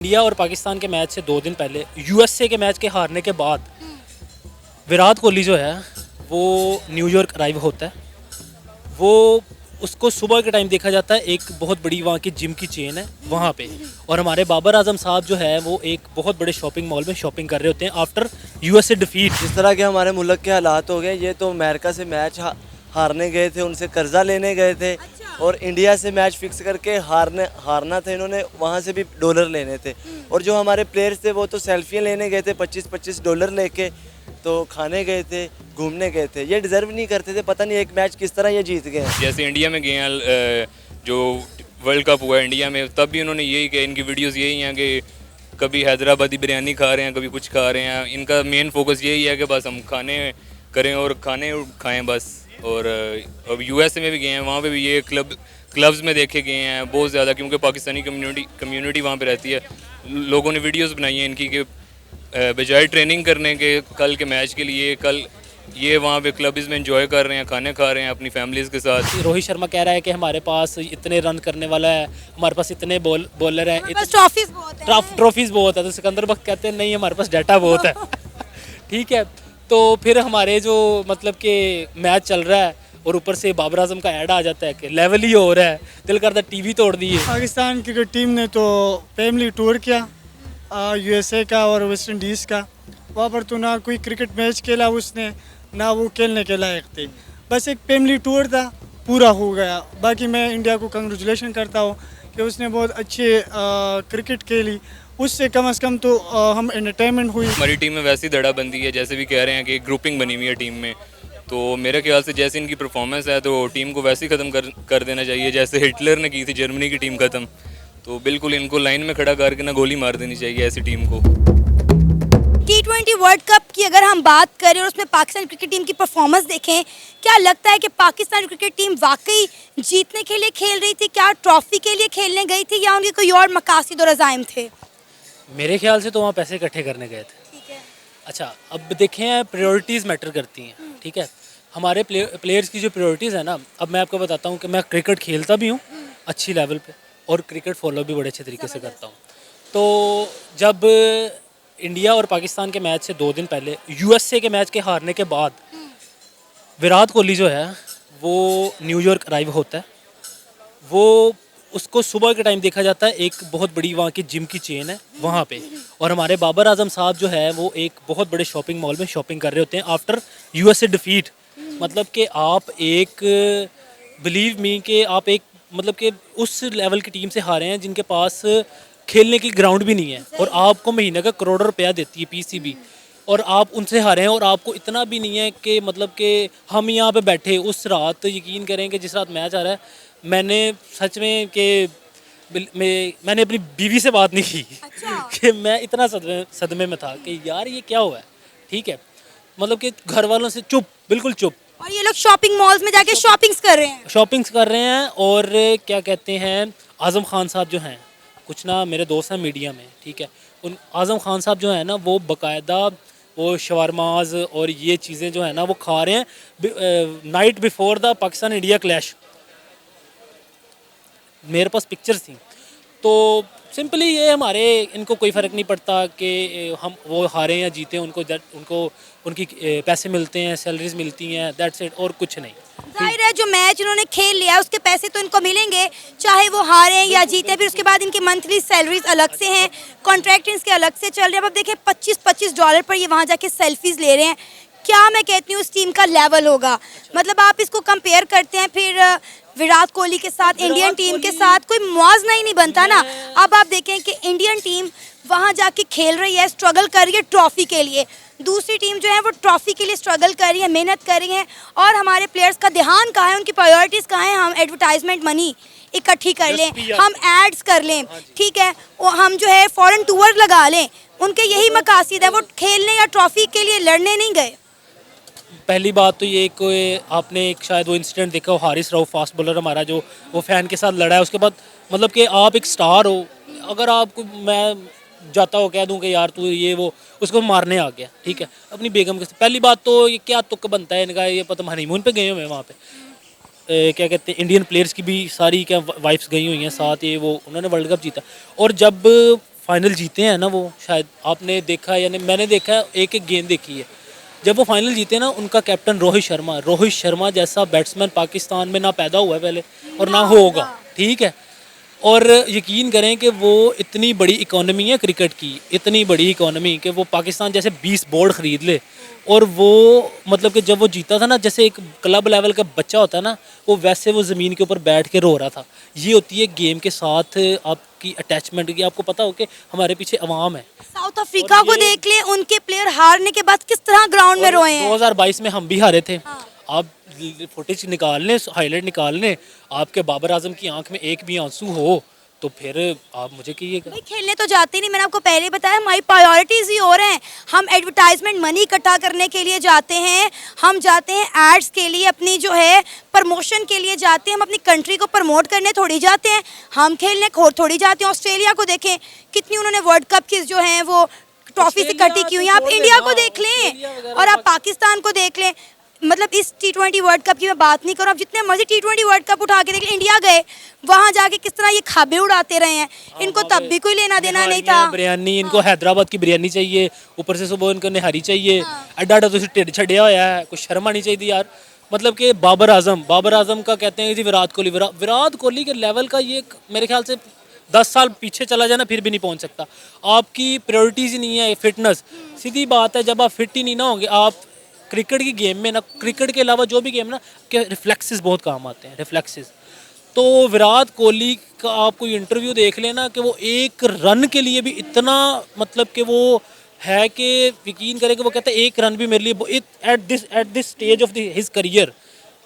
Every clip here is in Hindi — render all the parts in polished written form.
इंडिया और पाकिस्तान के मैच से 2 दिन पहले यूएसए के मैच के हारने के बाद विराट कोहली जो है वो न्यूयॉर्क अराइव होता है। वो उसको सुबह के टाइम देखा जाता है, एक बहुत बड़ी वहाँ की जिम की चेन है वहाँ पे, और हमारे बाबर आजम साहब जो है वो एक बहुत बड़े शॉपिंग मॉल में शॉपिंग कर रहे होते हैं आफ्टर यूएसए डिफीट। जिस तरह के हमारे मुल्क के हालात हो गए, ये तो अमेरिका से मैच हारने गए थे, उनसे कर्जा लेने गए थे और इंडिया से मैच फिक्स करके हारना था इन्होंने, वहाँ से भी डॉलर लेने थे। और जो हमारे प्लेयर्स थे वो तो सेल्फियाँ लेने गए थे, 25-25 डॉलर लेके, तो खाने गए थे, घूमने गए थे। ये डिज़र्व नहीं करते थे, पता नहीं एक मैच किस तरह ये जीत गए। जैसे इंडिया में गए हैं, जो वर्ल्ड कप हुआ है इंडिया में, तब भी उन्होंने यही किया, इनकी वीडियोस यही हैं कि कभी हैदराबादी बिरयानी खा रहे हैं, कभी कुछ खा रहे हैं। इनका मेन फोकस यही है कि बस हम खाने करें और खाने खाएं बस। और अब यूएसए में भी गए हैं, वहाँ पे भी ये क्लब्स में देखे गए हैं बहुत ज़्यादा, क्योंकि पाकिस्तानी कम्युनिटी वहाँ पे रहती है। लोगों ने वीडियोस बनाई हैं इनकी कि बजाय ट्रेनिंग करने के कल के मैच के लिए, कल ये वहाँ पे क्लब्स में एंजॉय कर रहे हैं, खाने खा रहे हैं अपनी फैमिलीज़ के साथ। रोहित शर्मा कह रहा है कि हमारे पास इतने रन करने वाला है, हमारे पास इतने बॉलर हैं, ट्रॉफीज बहुत है। ट्रॉफीज बहुत है। तो सिकंदर बख्त कहते हैं नहीं, हमारे पास डाटा बहुत है। ठीक है, तो फिर हमारे जो मतलब कि मैच चल रहा है और ऊपर से बाबर आजम का ऐड आ जाता है कि लेवल ही हो रहा है, दिल करता टीवी तोड़ दिए। पाकिस्तान क्रिकेट टीम ने तो फैमिली टूर किया यूएसए का और वेस्ट इंडीज़ का। वहाँ पर तो ना कोई क्रिकेट मैच खेला उसने, ना वो खेलने के लायक थे। बस एक फैमिली टूर था, पूरा हो गया। बाकी मैं इंडिया को कंग्रेचुलेशन करता हूँ कि उसने बहुत अच्छे क्रिकेट खेली। उससे कम से कम तो हम एंटरटेनमेंट हुई। हमारी टीम में वैसी धड़ाबंदी है, जैसे भी कह रहे हैं कि ग्रुपिंग बनी हुई है टीम में, तो मेरे ख्याल से जैसे इनकी परफॉर्मेंस है तो टीम को वैसे ही ख़त्म कर देना चाहिए जैसे हिटलर ने की थी जर्मनी की टीम ख़त्म। तो बिल्कुल इनको लाइन में खड़ा करके ना गोली मार देनी चाहिए ऐसी टीम को। T20 वर्ल्ड कप की अगर हम बात करें और उसमें पाकिस्तान क्रिकेट टीम की परफॉर्मेंस देखें, क्या लगता है कि पाकिस्तान क्रिकेट टीम वाकई जीतने के लिए खेल रही थी? क्या ट्रॉफी के लिए खेलने गई थी या उनके कोई और मकासद और अज़ाइम थे? मेरे ख्याल से तो वहाँ पैसे इकट्ठे करने गए थे। ठीक है। अच्छा, अब देखें, प्रायोरिटीज़ मैटर करती हैं। ठीक है, हमारे प्लेयर्स की जो प्रायोरिटीज़ है ना, अब मैं आपको बताता हूँ कि मैं क्रिकेट खेलता भी हूँ अच्छी लेवल पे और क्रिकेट फॉलो भी बड़े अच्छे तरीके से करता हूँ। तो जब इंडिया और पाकिस्तान के मैच से 2 दिन पहले यूएसए के मैच के हारने के बाद विराट कोहली जो है वो न्यूयॉर्क अराइव होता है। वो उसको सुबह के टाइम देखा जाता है, एक बहुत बड़ी वहाँ की जिम की चेन है वहाँ पे, और हमारे बाबर आजम साहब जो है वो एक बहुत बड़े शॉपिंग मॉल में शॉपिंग कर रहे होते हैं आफ्टर यूएसए डिफीट। मतलब कि आप एक बिलीव मी कि आप एक मतलब कि उस लेवल की टीम से हारे हैं जिनके पास खेलने की ग्राउंड भी नहीं है, और आपको महीने का करोड़ों रुपया देती है पीसीबी, और आप उनसे हारे हैं। और आपको इतना भी नहीं है कि मतलब कि हम यहाँ पे बैठे उस रात, यकीन करें कि जिस रात मैच आ रहा है, मैंने सच में कि मैंने अपनी बीवी से बात नहीं की। अच्छा। कि मैं इतना सदमे में था कि यार ये क्या हुआ है। ठीक है, मतलब कि घर वालों से चुप, बिल्कुल चुप, और ये लोग शॉपिंग मॉल्स में जाके शॉपिंग्स कर रहे हैं। शॉपिंग्स कर रहे हैं। और क्या कहते हैं, आज़म खान साहब जो हैं, कुछ ना मेरे दोस्त हैं मीडिया में, ठीक है, उन आज़म खान साहब जो है ना वो बाकायदा वो शवारमाज और ये चीज़ें जो है ना वो खा रहे हैं night before the Pakistan India clash. मेरे पास पिक्चर्स थी। तो सिंपली ये हमारे इनको कोई फ़र्क नहीं पड़ता कि हम वो हारे या जीते, उनको उनकी पैसे मिलते हैं, सैलरीज मिलती हैं, दैट्स इट, और कुछ नहीं। जाहिर है जो मैच इन्होंने खेल लिया है उसके पैसे तो इनको मिलेंगे, चाहे वो हारे या जीते। फिर उसके बाद इनकी मंथली सैलरीज अलग से हैं, कॉन्ट्रैक्ट इनके अलग से चल रहे हैं। अब देखें $25-25 पर ये वहाँ जाके सेल्फीज ले रहे हैं। क्या मैं कहती हूँ उस टीम का लेवल होगा? मतलब आप इसको कंपेयर करते हैं फिर विराट कोहली के साथ, इंडियन टीम के साथ, कोई मुआवजा ही नहीं बनता ना। अब आप देखें कि इंडियन टीम वहाँ जाके खेल रही है, स्ट्रगल कर रही है ट्रॉफी के लिए। दूसरी टीम जो है वो ट्रॉफी के लिए स्ट्रगल कर रही है, मेहनत कर रही है। और हमारे प्लेयर्स का ध्यान कहाँ है, उनकी प्रायोरिटीज़ कहाँ हैं? हम एडवर्टाइजमेंट मनी इकट्ठी कर लें, हम एड्स कर लें, ठीक है, और हम जो है फॉरेन टूर लगा लें। उनके यही मकासद है, वो खेलने या ट्रॉफी के लिए लड़ने नहीं गए। पहली बात तो ये कोई आपने एक शायद वो इंसिडेंट देखा हो, हारिस राव फास्ट बॉलर हमारा जो वो फ़ैन के साथ लड़ा है। उसके बाद मतलब कि आप एक स्टार हो, अगर आपको मैं जाता हो कह दूं कि यार तू ये वो, उसको मारने आ गया, ठीक है, अपनी बेगम के साथ। पहली बात तो ये क्या तुक बनता है इनका, ये पता हनीमून पे गए हुए हैं वहाँ पे। क्या कहते हैं, इंडियन प्लेयर्स की भी सारी क्या वाइफ्स गई हुई हैं साथ, ये वो उन्होंने वर्ल्ड कप जीता। और जब फाइनल जीते हैं ना, वो शायद आपने देखा है, यानी मैंने देखा है, एक एक गेंद देखी है, जब वो फाइनल जीते ना, उनका कैप्टन रोहित शर्मा जैसा बैट्समैन पाकिस्तान में ना पैदा हुआ है पहले और ना होगा, ठीक है। और यकीन करें कि वो इतनी बड़ी इकोनॉमी है क्रिकेट की, इतनी बड़ी इकोनॉमी कि वो पाकिस्तान जैसे 20 बोर्ड ख़रीद ले, और वो मतलब कि जब वो जीता था ना, जैसे एक क्लब लेवल का बच्चा होता है ना, वो वैसे वो ज़मीन के ऊपर बैठ के रो रहा था। ये होती है गेम के साथ आपकी अटैचमेंट की। आपको पता हो कि हमारे पीछे अवाम है। साउथ अफ्रीका को देख ले, उनके प्लेयर हारने के बाद किस तरह ग्राउंड में रोए हैं। 2022 में हम भी हारे थे। आप फुटेज निकाल लें, हाईलाइट निकाल लें, आपके बाबर आजम की आंख में एक भी आंसू हो तो फिर आप मुझे कहिएगा। भाई खेलने तो जाते ही नहीं, मैंने आपको पहले बताया, हमारी प्रायोरिटीज़ ही और हैं। हम एडवर्टाइजमेंट मनी इकट्ठा करने के लिए जाते हैं, हम जाते हैं एड्स के लिए, अपनी जो है प्रमोशन के लिए जाते हैं, हम अपनी कंट्री को प्रमोट करने थोड़ी जाते हैं, हम खेलने थोड़ी जाते हैं। ऑस्ट्रेलिया को देखें, कितनी उन्होंने वर्ल्ड कप की जो हैं वो ट्रॉफी इकट्ठी की हुई है। आप इंडिया को देख लें और आप पाकिस्तान को देख लें। मतलब इस T20 वर्ल्ड कप की मैं बात नहीं करूँ, आप जितने मर्जी T20 वर्ल्ड कप उठा के देख लें, इंडिया गए वहाँ जाके किस तरह ये खाबे उड़ाते रहे हैं। इनको तब भी कोई लेना देना नहीं था। बिरयानी, इनको हैदराबाद की बिरयानी चाहिए, ऊपर से सुबह इनको निहारी चाहिए, अड्डा अड्डा तो ढिड छड़िया होया है, कुछ शर्म आनी चाहिए यार। मतलब कि बाबर आजम का कहते हैं जी विराट कोहली के लेवल का ये मेरे ख्याल से 10 साल पीछे चला जाए ना फिर भी नहीं पहुंच सकता। आपकी प्रायोरिटीज़ ही नहीं है फिटनेस। सीधी बात है, जब आप फिट ही नहीं ना होंगे, आप क्रिकेट की गेम में ना, क्रिकेट के अलावा जो भी गेम ना, के रिफ्लेक्सेस बहुत काम आते हैं, रिफ्लेक्सेस। तो विराट कोहली का आप कोई इंटरव्यू देख लेना कि वो एक रन के लिए भी इतना, मतलब कि वो है कि यकीन करें कि वो कहते हैं एक रन भी मेरे लिए at this stage of his career,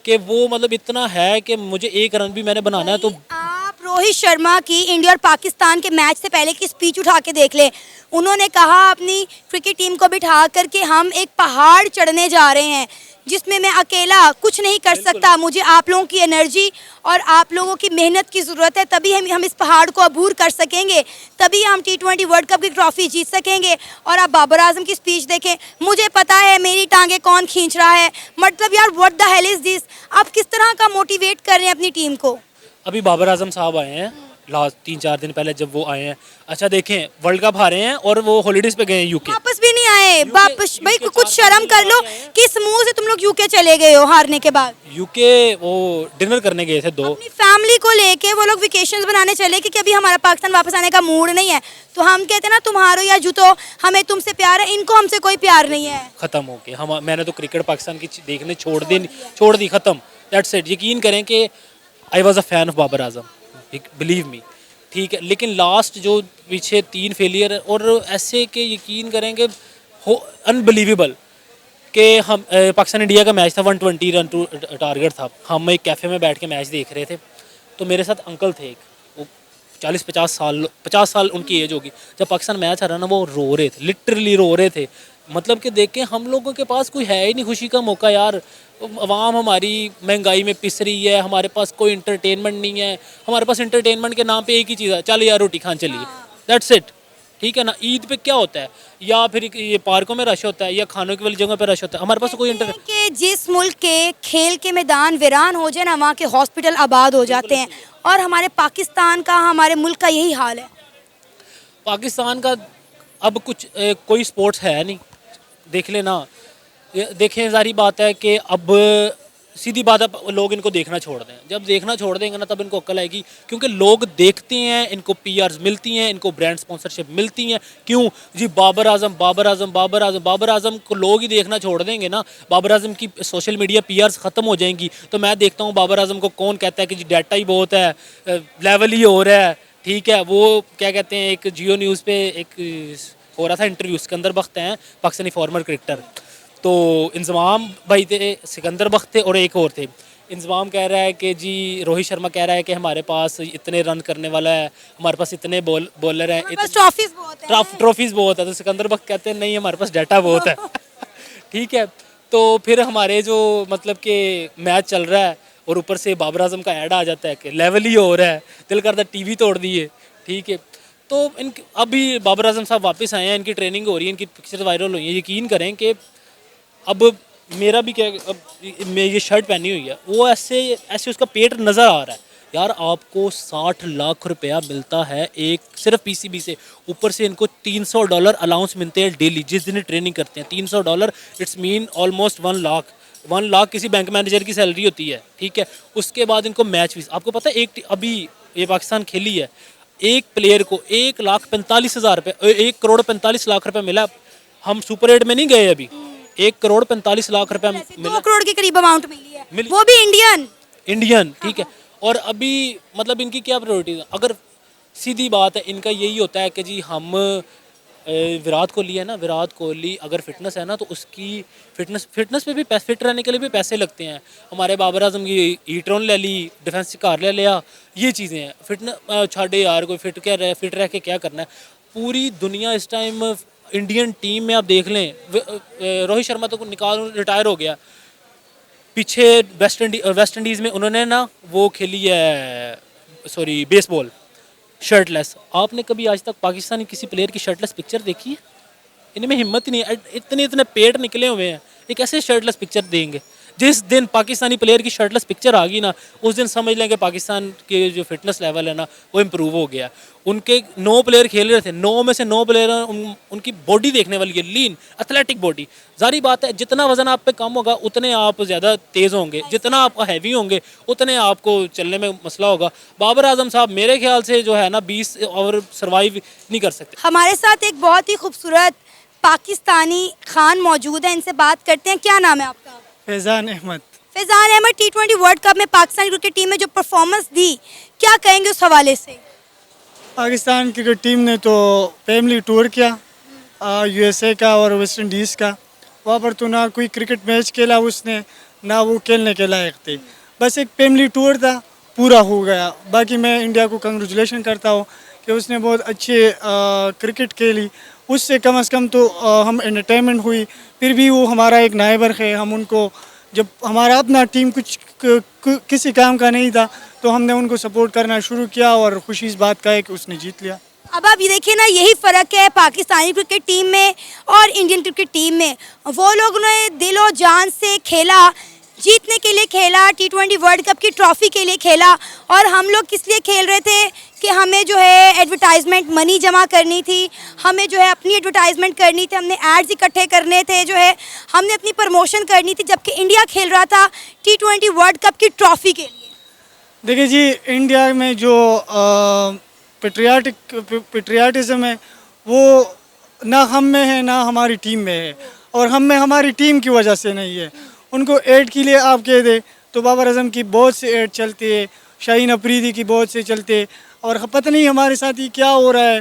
कि वो मतलब इतना है कि मुझे एक रन भी मैंने बनाना है। तो आप रोहित शर्मा की इंडिया और पाकिस्तान के मैच से पहले की स्पीच उठा के देख ले। उन्होंने कहा अपनी क्रिकेट टीम को बिठा करके हम एक पहाड़ चढ़ने जा रहे हैं जिसमें मैं अकेला कुछ नहीं कर सकता, मुझे आप लोगों की एनर्जी और आप लोगों की मेहनत की ज़रूरत है, तभी हम इस पहाड़ को अबूर कर सकेंगे, तभी हम T20 वर्ल्ड कप की ट्रॉफी जीत सकेंगे। और आप बाबर आजम की स्पीच देखें, मुझे पता है मेरी टांगे कौन खींच रहा है। मतलब यार what the hell is this. आप किस तरह का मोटिवेट कर रहे हैं अपनी टीम को। अभी बाबर आजम साहब आए हैं लास्ट 3-4 दिन पहले, जब वो आए हैं, अच्छा देखें वर्ल्ड कप हारे हैं और वो हॉलीडेज पे गए हैं यूके, वापस भी नहीं आए। वापस भाई कुछ शर्म कर लो, किस मुंह से तुम लोग यूके चले गए हो हारने के बाद। यूके वो डिनर करने गए थे 2। अपनी फैमिली को लेके वो लोग वेकेशंस बनाने चले कि अभी हमारा पाकिस्तान वापस आने का मूड नहीं है। तो हम कहते हैं ना तुम हारो या जीतो हमें तुमसे प्यार है, इनको हमसे कोई प्यार नहीं है। ख़त्म हो गया। हम मैंने तो क्रिकेट पाकिस्तान की देखने छोड़ दी, ख़त्म, दैट्स इट। यकीन करें कि I was a fan of Babar Azam, believe me, ठीक है। लेकिन लास्ट जो पीछे 3 फेलियर और ऐसे के यकीन करेंगे हो अनबिलीवेबल कि हम पाकिस्तान इंडिया का मैच था, 120 रन टारगेट था। हम एक कैफ़े में बैठ के मैच देख रहे थे, तो मेरे साथ अंकल थे एक, वो 50 साल उनकी एज होगी। जब पाकिस्तान मैच आ रहा ना, वो रो रहे थे, लिटरली रो रहे थे। मतलब कि देख के हम लोगों के पास कोई है ही नहीं खुशी का मौका यार। अवाम हमारी महंगाई में पिस रही है, हमारे पास कोई इंटरटेनमेंट नहीं है। हमारे पास इंटरटेनमेंट के नाम पे एक ही चीज़ है, चल यार रोटी खान चलिए, दैट्स इट, ठीक है ना। ईद पे क्या होता है, या फिर ये पार्कों में रश होता है या खानों की वाली जगह पे रश होता है। हमारे पास कोई कि जिस मुल्क के खेल के मैदान वीरान हो जाए ना, वहाँ के हॉस्पिटल आबाद हो जाते हैं। और हमारे पाकिस्तान का, हमारे मुल्क का यही हाल है। पाकिस्तान का अब कुछ कोई स्पोर्ट्स है नहीं, देख लेना। देखें ज़ाहिर बात है कि अब सीधी बात है, लोग इनको देखना छोड़ दें। जब देखना छोड़ देंगे ना, तब इनको अक्ल आएगी, क्योंकि लोग देखते हैं, इनको PRs मिलती हैं, इनको ब्रांड स्पॉन्सरशिप मिलती हैं। क्यों जी, बाबर आजम को लोग ही देखना छोड़ देंगे ना, बाबर आजम की सोशल मीडिया PRs ख़त्म हो जाएंगी। तो मैं देखता हूँ बाबर आजम को कौन कहता है कि जी डाटा ही बहुत है, लेवल ही हो रहा है, ठीक है। वो क्या कहते हैं, एक जियो न्यूज़ पे एक हो रहा था इंटरव्यू, सिकंदर बख्त हैं पाकिस्तानी फॉर्मर क्रिकेटर, तो इंजमाम भाई थे, सिकंदर बख्त थे और एक और थे। इंजमाम कह रहा है कि जी रोहित शर्मा कह रहा है कि हमारे पास इतने रन करने वाला है, हमारे पास इतने बॉलर हैं, ट्रॉफीज़ बहुत है। तो सिकंदर बख्त कहते हैं नहीं, हमारे पास डाटा बहुत है ठीक है। तो फिर हमारे जो मतलब कि मैच चल रहा है और ऊपर से बाबर आजम का ऐड आ जाता है कि लेवल ही हो रहा है, दिल करता टीवी तोड़ दिए, ठीक है। तो अभी बाबर आजम साहब वापस आए हैं, इनकी ट्रेनिंग हो रही है, इनकी पिक्चर वायरल हुई है। यकीन करें कि अब मेरा भी क्या, अब मैं ये शर्ट पहनी हुई है, वो ऐसे उसका पेट नज़र आ रहा है, यार आपको 60 लाख रुपया मिलता है एक सिर्फ पीसीबी से, ऊपर से इनको $300 अलाउंस मिलते हैं डेली जिस दिन ट्रेनिंग करते हैं। $300 it's mean almost 1 lakh. 1 lakh किसी बैंक मैनेजर की सैलरी होती है, ठीक है। उसके बाद इनको मैच फीस, आपको पता है अभी ये पाकिस्तान खेली है, एक प्लेयर को 1,45,000 रुपये, 1,45,00,000 रुपये मिला। हम सुपर 8 में नहीं गए अभी, 1,45,00,000 रुपये मिला। 2 करोड़ के करीब अमाउंट मिली है, मिली। वो भी इंडियन। ठीक है। और अभी मतलब इनकी क्या प्रायोरिटीज है, अगर सीधी बात है इनका यही होता है कि जी हम विराट कोहली है ना, विराट कोहली अगर फिटनेस है ना तो उसकी फिटनेस पे भी फिट रहने के लिए भी पैसे लगते हैं। हमारे बाबर आजम की ईट्रॉन ले ली, डिफेंस कार ले लिया, ये चीज़ें हैं। फिटनेस छाड़े यार, कोई फिट रह के क्या करना है। पूरी दुनिया इस टाइम इंडियन टीम में आप देख लें, रोहित शर्मा तो निकाल रिटायर हो गया, पीछे वेस्ट इंडीज़ में उन्होंने ना वो खेली है, सॉरी बेसबॉल, शर्टलेस। आपने कभी आज तक पाकिस्तानी किसी प्लेयर की शर्टलेस पिक्चर देखी है? इनमें हिम्मत ही नहीं है, इतने पेट निकले हुए हैं, ये कैसे शर्टलेस पिक्चर देंगे। जिस दिन पाकिस्तानी प्लेयर की शर्टलेस पिक्चर आ गई ना, उस दिन समझ लें कि पाकिस्तान के जो फिटनेस लेवल है ना वो इम्प्रूव हो गया। उनके 9 प्लेयर खेल रहे थे, 9 में से 9 प्लेयर उनकी बॉडी देखने वाली है, लीन एथलेटिक बॉडी। जारी बात है जितना वजन आप पे कम होगा उतने आप ज़्यादा तेज़ होंगे, जितना आप हैवी होंगे उतने आपको चलने में मसला होगा। बाबर आजम साहब मेरे ख्याल से जो है ना 20 ओवर सर्वाइव नहीं कर सकते। हमारे साथ एक बहुत ही खूबसूरत पाकिस्तानी खान मौजूद है, इनसे बात करते हैं। क्या नाम है आपका? Faizan Ahmed. Faizan Ahmed, T20 world cup में पाकिस्तानी क्रिकेट टीम में जो परफॉर्मेंस दी, क्या कहेंगे उस हवाले से? पाकिस्तान क्रिकेट टीम ने तो फैमिली टूर किया यूएसए का और वेस्ट इंडीज़ का। वहाँ पर तो ना कोई क्रिकेट मैच खेला उसने, ना वो खेलने के लायक थे। बस एक फैमिली टूर था, पूरा हो गया। बाकी मैं इंडिया को कंग्रेचुलेशन करता हूँ कि उसने बहुत अच्छे क्रिकेट खेली। उससे कम से कम तो हम एंटरटेनमेंट हुई। फिर भी वो हमारा एक नायबर है, हम उनको, जब हमारा अपना टीम किसी काम का नहीं था तो हमने उनको सपोर्ट करना शुरू किया और खुशी इस बात का है कि उसने जीत लिया। अब आप ये देखिए ना, यही फ़र्क है पाकिस्तानी क्रिकेट टीम में और इंडियन क्रिकेट टीम में। वो लोग ने दिलो जान से खेला, जीतने के लिए खेला, T20 वर्ल्ड कप की ट्रॉफ़ी के लिए खेला। और हम लोग किस लिए खेल रहे थे कि हमें जो है एडवर्टाइजमेंट मनी जमा करनी थी, हमें जो है अपनी एडवर्टाइजमेंट करनी थी, हमने एड्स इकट्ठे करने थे, जो है हमने अपनी प्रमोशन करनी थी, जबकि इंडिया खेल रहा था T20 वर्ल्ड कप की ट्रॉफ़ी के लिए। देखिए जी, इंडिया में जो पेट्रियाटिज़म है वो ना हम में है ना हमारी टीम में है, और हम में हमारी टीम की वजह से नहीं है। उनको ऐड के लिए आप कह दे तो बाबर आजम की बहुत से ऐड चलती है, शाहीन अफरीदी की बहुत से चलते, और पता नहीं हमारे साथ ही क्या हो रहा है।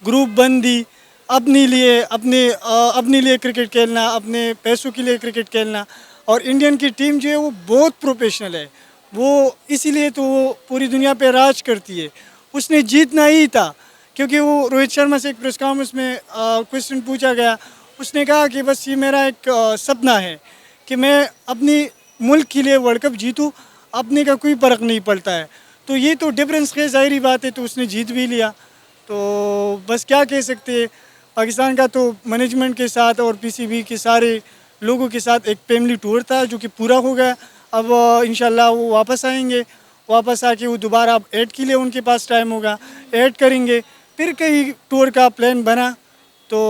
ग्रुप बंदी, अपने लिए क्रिकेट खेलना, अपने पैसों के लिए क्रिकेट खेलना। और इंडियन की टीम जो है वो बहुत प्रोफेशनल है, वो इसीलिए तो वो पूरी दुनिया पे राज करती है। उसने जीतना ही था, क्योंकि वो रोहित शर्मा से एक प्रेस कॉन्फ्रेंस में क्वेश्चन पूछा गया, उसने कहा कि बस ये मेरा एक सपना है कि मैं अपनी मुल्क के लिए वर्ल्ड कप जीतूँ, अपने का कोई फ़र्क नहीं पड़ता है। तो ये तो डिफरेंस है, ज़ाहिरी बात है। तो उसने जीत भी लिया, तो बस क्या कह सकते हैं। पाकिस्तान का तो मैनेजमेंट के साथ और पीसीबी के सारे लोगों के साथ एक फैमिली टूर था जो कि पूरा हो गया। अब इंशाल्लाह वो वापस आएंगे, वापस आके वो दोबारा अब ऐड के लिए उनके पास टाइम होगा, ऐड करेंगे, फिर कहीं टूर का प्लान बना तो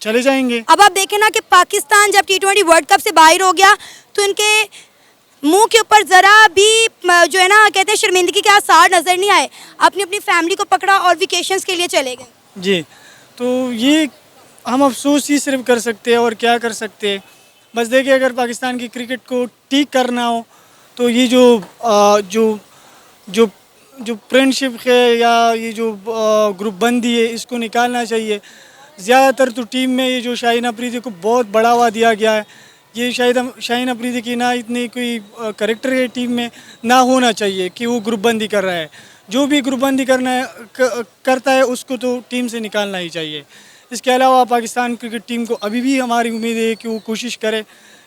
चले जाएंगे। अब आप देखें ना कि पाकिस्तान जब T20 वर्ल्ड कप से बाहर हो गया तो इनके मुंह के ऊपर ज़रा भी जो है ना कहते हैं शर्मिंदगी के आसार नज़र नहीं आए। अपनी अपनी फैमिली को पकड़ा और वेकेशंस के लिए चले गए। जी, तो ये हम अफसोस ही सिर्फ कर सकते हैं और क्या कर सकते हैं। बस देखिए, अगर पाकिस्तान की क्रिकेट को ठीक करना हो तो ये जो फ्रेंडशिप है या ये जो ग्रुप बंदी है, इसको निकालना चाहिए। ज़्यादातर तो टीम में ये जो शाहीन अफरीदी को बहुत बढ़ावा दिया गया है, ये शाहीन अफरीदी की ना इतनी कोई करेक्टर है टीम में, ना होना चाहिए कि वो ग्रुप बंदी कर रहा है। जो भी ग्रुप बंदी करता है उसको तो टीम से निकालना ही चाहिए। इसके अलावा पाकिस्तान क्रिकेट टीम को अभी भी हमारी उम्मीद है कि वो कोशिश करे।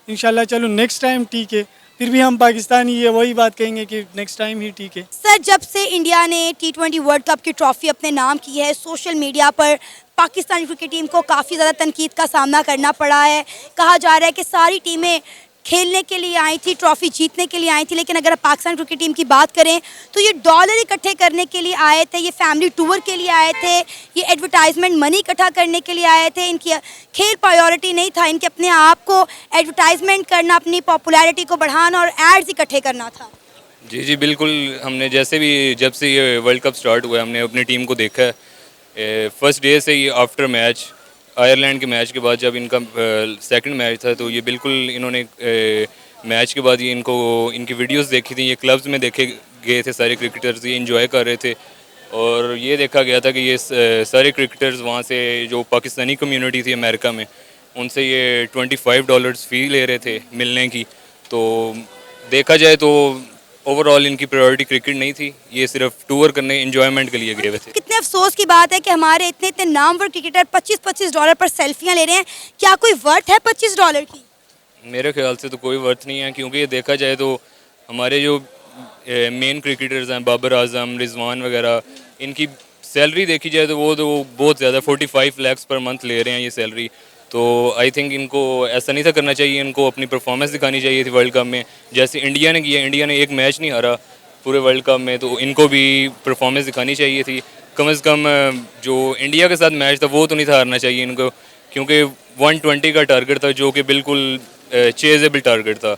इंशाल्लाह चलो नेक्स्ट टाइम ठीक है, फिर भी हम पाकिस्तानी ये वही बात कहेंगे कि नेक्स्ट टाइम ही ठीक है। सर, जब से इंडिया ने T20 वर्ल्ड कप की ट्रॉफ़ी अपने नाम की है, सोशल मीडिया पर पाकिस्तानी क्रिकेट टीम को काफ़ी ज़्यादा तनकीद का सामना करना पड़ा है। कहा जा रहा है कि सारी टीमें खेलने के लिए आई थी, ट्रॉफी जीतने के लिए आई थी, लेकिन अगर पाकिस्तान क्रिकेट टीम की बात करें तो ये डॉलर इकट्ठे करने के लिए आए थे, ये फैमिली टूर के लिए आए थे, ये एडवर्टाइजमेंट मनी इकट्ठा करने के लिए आए थे। इनकी खेल प्रायोरिटी नहीं था, इनके अपने आप को एडवर्टाइजमेंट करना, अपनी पॉपुलैरिटी को बढ़ाना और एड्स इकट्ठे करना था। जी जी बिल्कुल, हमने जैसे भी जब से ये वर्ल्ड कप स्टार्ट हुआ है हमने अपनी टीम को देखा है। फर्स्ट डे से ही आफ्टर मैच, आयरलैंड के मैच के बाद जब इनका सेकंड मैच था तो ये बिल्कुल इन्होंने मैच के बाद ये इनकी वीडियोस देखी थी, ये क्लब्स में देखे गए थे, सारे क्रिकेटर्स ये इंजॉय कर रहे थे और ये देखा गया था कि ये सारे क्रिकेटर्स वहाँ से जो पाकिस्तानी कम्युनिटी थी अमेरिका में, उनसे ये $25 फ़ी ले रहे थे मिलने की। तो देखा जाए तो ओवरऑल इनकी प्रायोरिटी क्रिकेट नहीं थी, ये सिर्फ टूर करने एंजॉयमेंट के लिए गए हुए थे। कितने अफसोस की बात है कि हमारे इतने इतने नामवर क्रिकेटर $25 पर सेल्फियां ले रहे हैं। क्या कोई वर्थ है $25 की? मेरे ख्याल से तो कोई वर्थ नहीं है, क्योंकि ये देखा जाए तो हमारे जो मेन क्रिकेटर्स हैं, बाबर आजम, रिजवान वगैरह, इनकी सैलरी देखी जाए तो वो बहुत ज़्यादा 45 लाख पर मंथ ले रहे हैं ये सैलरी। तो आई थिंक इनको ऐसा नहीं था करना चाहिए, इनको अपनी परफॉर्मेंस दिखानी चाहिए थी वर्ल्ड कप में, जैसे इंडिया ने किया। इंडिया ने एक मैच नहीं हारा पूरे वर्ल्ड कप में, तो इनको भी परफॉर्मेंस दिखानी चाहिए थी। कम से कम जो इंडिया के साथ मैच था वो तो नहीं था हारना चाहिए इनको, क्योंकि 120 का टारगेट था जो कि बिल्कुल चेजेबल टारगेट था,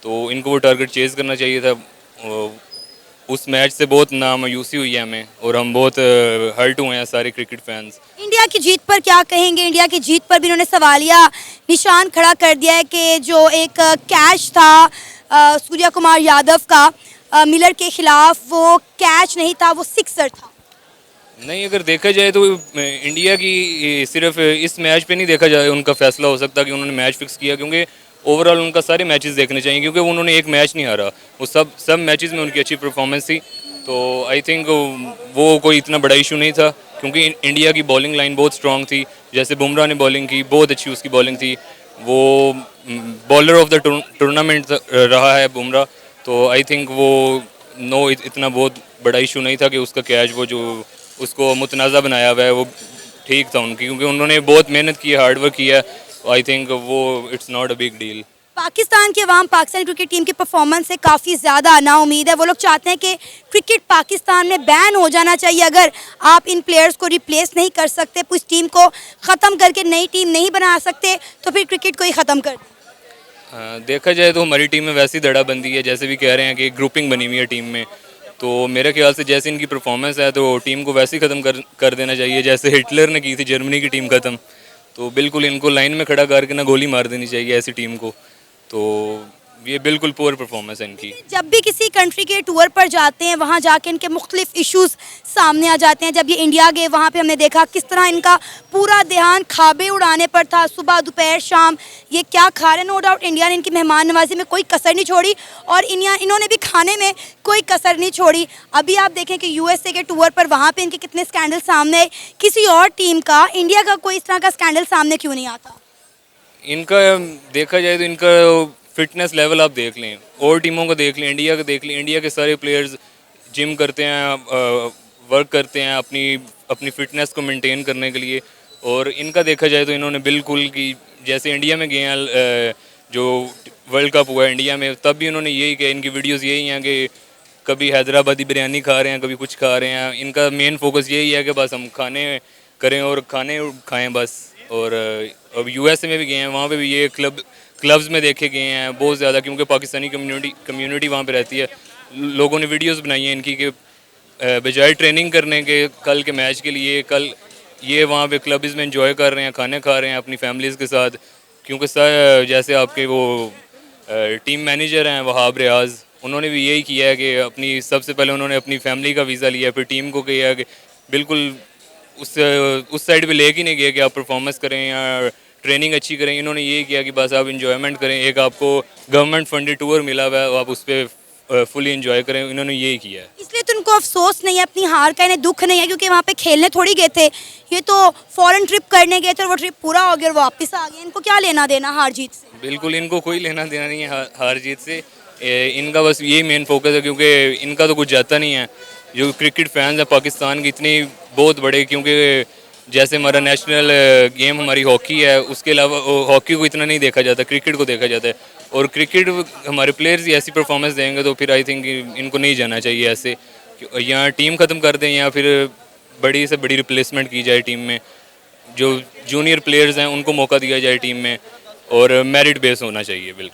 तो इनको वो टारगेट चेज़ करना चाहिए था। उस मैच से बहुत नामायूसी हुई है हमें और हम बहुत हर्ट हुए हैं सारे क्रिकेट फैंस। इंडिया की जीत पर क्या कहेंगे? इंडिया की जीत पर भी इन्होंने सवालिया निशान खड़ा कर दिया है कि जो एक कैच था सूर्या कुमार यादव का मिलर के खिलाफ, वो कैच नहीं था, वो सिक्सर था। नहीं, अगर देखा जाए तो इंडिया की सिर्फ इस मैच पे नहीं देखा जाए उनका फैसला हो सकता कि उन्होंने मैच फिक्स किया, क्योंकि ओवरऑल उनका सारे मैचेस देखने चाहिए, क्योंकि उन्होंने एक मैच नहीं हारा, वो सब मैचेस में उनकी अच्छी परफॉर्मेंस थी। तो आई थिंक वो कोई इतना बड़ा इशू नहीं था, क्योंकि इंडिया की बॉलिंग लाइन बहुत स्ट्रॉन्ग थी। जैसे बुमराह ने बॉलिंग की, बहुत अच्छी उसकी बॉलिंग थी, वो बॉलर ऑफ द टूर्नामेंट रहा है बुमराह। तो आई थिंक वो इतना बहुत बड़ा इशू नहीं था कि उसका कैच वो जो उसको मुतनाज़ा बनाया हुआ है वो ठीक था उनकी, क्योंकि उन्होंने बहुत मेहनत की है, हार्ड वर्क किया है। आई थिंक वो it's not a big deal. Pakistan के अवाम पाकिस्तान क्रिकेट टीम की परफॉर्मेंस से काफ़ी ज़्यादा नाउम्मीद है। वो लोग चाहते हैं कि क्रिकेट पाकिस्तान में बैन हो जाना चाहिए। अगर आप इन प्लेयर्स को रिप्लेस नहीं कर सकते, उस टीम को ख़त्म करके नई टीम नहीं बना सकते, तो फिर क्रिकेट को ही ख़त्म कर दें। देखा जाए तो हमारी टीम में वैसी धड़ाबंदी है, जैसे भी कह रहे हैं कि ग्रुपिंग बनी हुई है टीम में, तो मेरे ख्याल से जैसे इनकी परफॉर्मेंस है तो टीम को वैसे ही ख़त्म कर देना चाहिए जैसे हिटलर ने की थी जर्मनी की टीम ख़त्म। तो बिल्कुल इनको लाइन में खड़ा करके ना गोली मार देनी चाहिए ऐसी टीम को। तो ये बिल्कुल पुअर परफॉर्मेंस है इनकी। जब भी किसी कंट्री के टूर पर जाते हैं, वहाँ जाके इनके मुख्तलिफ इश्यूज सामने आ जाते हैं। जब ये इंडिया गए, वहाँ पे हमने देखा किस तरह इनका पूरा ध्यान खाबे उड़ाने पर था, सुबह दोपहर शाम ये क्या खा रहे हैं। नो डाउट इंडिया ने इनकी मेहमान नवाजी में कोई कसर नहीं छोड़ी और इन्होंने भी खाने में कोई कसर नहीं छोड़ी। अभी आप देखें कि USA के टूर पर वहाँ पर इनके कितने स्कैंडल सामने आए। किसी और टीम का, इंडिया का कोई इस तरह का स्कैंडल सामने क्यों नहीं आता? इनका देखा जाए तो इनका फिटनेस लेवल आप देख लें, और टीमों को देख लें, इंडिया को देख लें। इंडिया के सारे प्लेयर्स जिम करते हैं, वर्क करते हैं अपनी फिटनेस को मेंटेन करने के लिए। और इनका देखा जाए तो इन्होंने बिल्कुल कि जैसे इंडिया में गए हैं, जो वर्ल्ड कप हुआ है इंडिया में, तब भी उन्होंने यही किया। इनकी वीडियोस यही हैं कि कभी हैदराबादी बिरयानी खा रहे हैं, कभी कुछ खा रहे हैं। इनका मेन फोकस यही है कि बस हम खाने करें और खाने खाएं बस। और अब USA में भी गए हैं, वहाँ पे भी ये क्लब्स में देखे गए हैं बहुत ज़्यादा, क्योंकि पाकिस्तानी कम्युनिटी वहाँ पे रहती है। लोगों ने वीडियोस बनाई हैं इनकी कि बजाय ट्रेनिंग करने के कल के मैच के लिए, कल ये वहाँ पे क्लब्स में एंजॉय कर रहे हैं, खाने खा रहे हैं अपनी फैमिलीज़ के साथ। क्योंकि जैसे आपके वो टीम मैनेजर हैं वहाब रियाज, उन्होंने भी यही किया है कि सबसे पहले उन्होंने अपनी फैमिली का वीज़ा लिया, फिर टीम को किया कि बिल्कुल उस साइड पे लेके नहीं गया कि आप परफॉर्मेंस करें या ट्रेनिंग अच्छी करें। इन्होंने ये किया कि बस आप इंजॉयमेंट करें, एक आपको गवर्नमेंट फंडेड टूर मिला हुआ है, आप उस पर फुली इंजॉय करें। इन्होंने यही किया है। इसलिए तो उनको अफसोस नहीं है अपनी हार का, इन्हें दुख नहीं है, क्योंकि वहाँ पे खेलने थोड़ी गए थे। ये तो फॉरेन ट्रिप करने गए थे और वो ट्रिप पूरा हो गया और वापस आ गए। इनको क्या लेना देना हार जीत से? बिल्कुल इनको कोई लेना देना नहीं है हार जीत से। इनका बस यही मेन फोकस है, क्योंकि इनका तो कुछ जाता नहीं है। जो क्रिकेट फैंस हैं पाकिस्तान के इतने बहुत बड़े, क्योंकि जैसे हमारा नेशनल गेम हमारी हॉकी है, उसके अलावा हॉकी को इतना नहीं देखा जाता, क्रिकेट को देखा जाता है। और क्रिकेट हमारे प्लेयर्स ही ऐसी परफॉर्मेंस देंगे तो फिर आई थिंक इनको नहीं जाना चाहिए ऐसे, या टीम ख़त्म कर दें या फिर बड़ी से बड़ी रिप्लेसमेंट की जाए टीम में। जो जूनियर प्लेयर्स हैं उनको मौका दिया जाए टीम में, और मेरिट बेस होना चाहिए बिल्कुल।